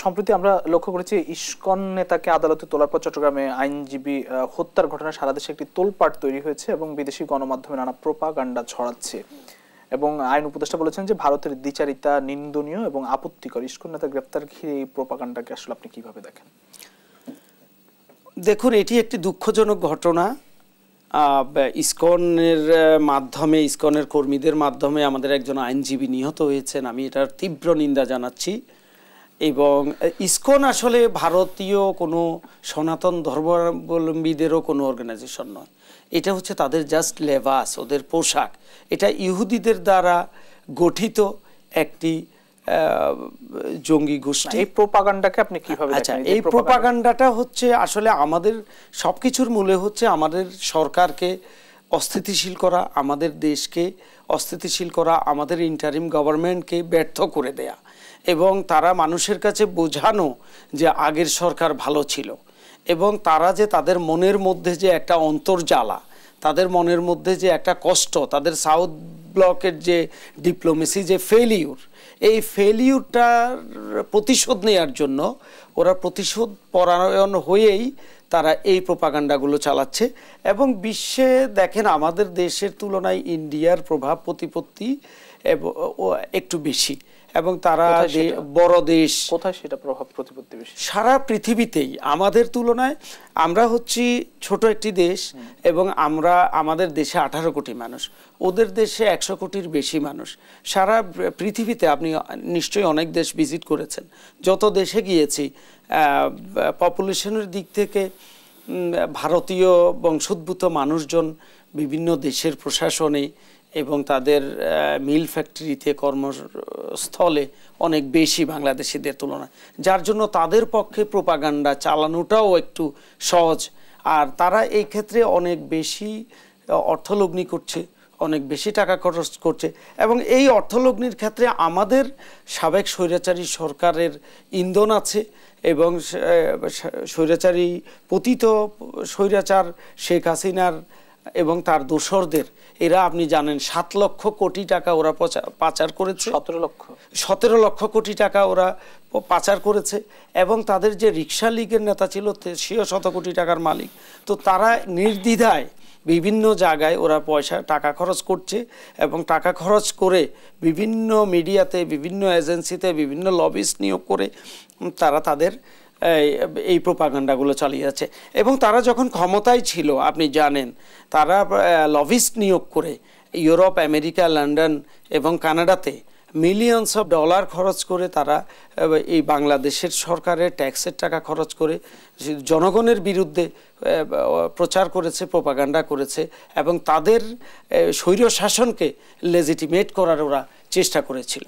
সম্প্রতি আমরা লক্ষ্য করেছি ইসকন নেতাকে আদালতে তোলার পর চট্টগ্রামে আইনজীবী হত্যার ঘটনায় সারা দেশে একটি তোলপাড় তৈরি হয়েছে এবং বিদেশি গণমাধ্যমে নানা প্রোপাগান্ডা ছড়াচ্ছে এবং আইন উপদেষ্টা বলেছেন যে ভারতের দ্বিচারিতা নিন্দনীয় এবং আপত্তিকর। ইসকন নেতা গ্রেপ্তার ঘিরে এই প্রোপাগান্ডাকে আসলে আপনি কিভাবে দেখেন? দেখুন, এটি একটি দুঃখজনক ঘটনা। ইসকনের মাধ্যমে, ইসকনের কর্মীদের মাধ্যমে আমাদের একজন আইনজীবী নিহত হয়েছেন। আমি এটার তীব্র নিন্দা জানাচ্ছি। এবং ইসকন আসলে ভারতীয় কোনো সনাতন ধর্মাবলম্বীদেরও কোনো অর্গানাইজেশন নয়। এটা হচ্ছে তাদের জাস্ট লেবাস, ওদের পোশাক। এটা ইহুদিদের দ্বারা গঠিত একটি জঙ্গি গোষ্ঠী। এই প্রোপাগান্ডাকে আপনি কিভাবে দেখেন? এই প্রোপাগান্ডাটা হচ্ছে আসলে আমাদের সবকিছুর মূলে হচ্ছে আমাদের সরকারকে অস্থিতিশীল করা, আমাদের দেশকে অস্থিতিশীল করা, আমাদের ইন্টারিম গভর্নমেন্টকে ব্যর্থ করে দেয়া এবং তারা মানুষের কাছে বোঝানো যে আগের সরকার ভালো ছিল এবং তারা যে তাদের মনের মধ্যে যে একটা অন্তর্জ্বালা, তাদের মনের মধ্যে যে একটা কষ্ট, তাদের সাউথ ব্লকের যে ডিপ্লোমেসি যে ফেলিউর, এই ফেলিউরটার প্রতিশোধ নেওয়ার জন্য ওরা প্রতিশোধ পরায়ণ হয়েই তারা এই প্রোপাগান্ডাগুলো চালাচ্ছে। এবং বিশ্বে দেখেন আমাদের দেশের তুলনায় ইন্ডিয়ার প্রভাব প্রতিপত্তি একটু বেশি এবং তারা বড় দেশ। কোথায় সেটা প্রভাব প্রতিপত্তি বেশি? সারা পৃথিবীতেই আমাদের তুলনায় আমরা হচ্ছি ছোট একটি দেশ এবং আমাদের দেশে 18 কোটি মানুষ, ওদের দেশে 100 কোটির বেশি মানুষ। সারা পৃথিবীতে আপনি নিশ্চয়ই অনেক দেশ ভিজিট করেছেন। যত দেশে গিয়েছি পপুলেশনের দিক থেকে ভারতীয় বংশোদ্ভূত মানুষজন বিভিন্ন দেশের প্রশাসনে এবং তাদের মিল ফ্যাক্টরিতে কর্মস্থলে অনেক বেশি বাংলাদেশিদের তুলনায়, যার জন্য তাদের পক্ষে প্রোপাগান্ডা চালানোটাও একটু সহজ। আর তারা এই ক্ষেত্রে অনেক বেশি অর্থলগ্নি করছে, অনেক বেশি টাকা খরচ করছে এবং এই অর্থলগ্নির ক্ষেত্রে আমাদের সাবেক স্বৈরাচারী সরকারের ইন্ধন আছে এবং স্বৈরাচারী পতিত স্বৈরাচার শেখ হাসিনার এবং তার দোসরদের, এরা আপনি জানেন 7 লক্ষ কোটি টাকা ওরা পাচার করেছে। 17 লক্ষ কোটি টাকা ওরা পাচার করেছে এবং তাদের যে রিক্সা লীগের নেতা ছিল সেও শত কোটি টাকার মালিক। তো তারা নির্দ্বিধায় বিভিন্ন জায়গায় ওরা টাকা খরচ করছে এবং টাকা খরচ করে বিভিন্ন মিডিয়াতে, বিভিন্ন এজেন্সিতে, বিভিন্ন লবিস্ট নিয়োগ করে তারা তাদের এই প্রোপাগান্ডাগুলো চালিয়ে যাচ্ছে। এবং তারা যখন ক্ষমতায় ছিল আপনি জানেন তারা লবিস্ট নিয়োগ করে ইউরোপ, আমেরিকা, লন্ডন এবং কানাডাতে মিলিয়নস অফ ডলার খরচ করে তারা এই বাংলাদেশের সরকারের ট্যাক্সের টাকা খরচ করে জনগণের বিরুদ্ধে প্রচার করেছে, প্রোপাগান্ডা করেছে এবং তাদের স্বৈর শাসনকে লেজিটিমেট করার ওরা চেষ্টা করেছিল।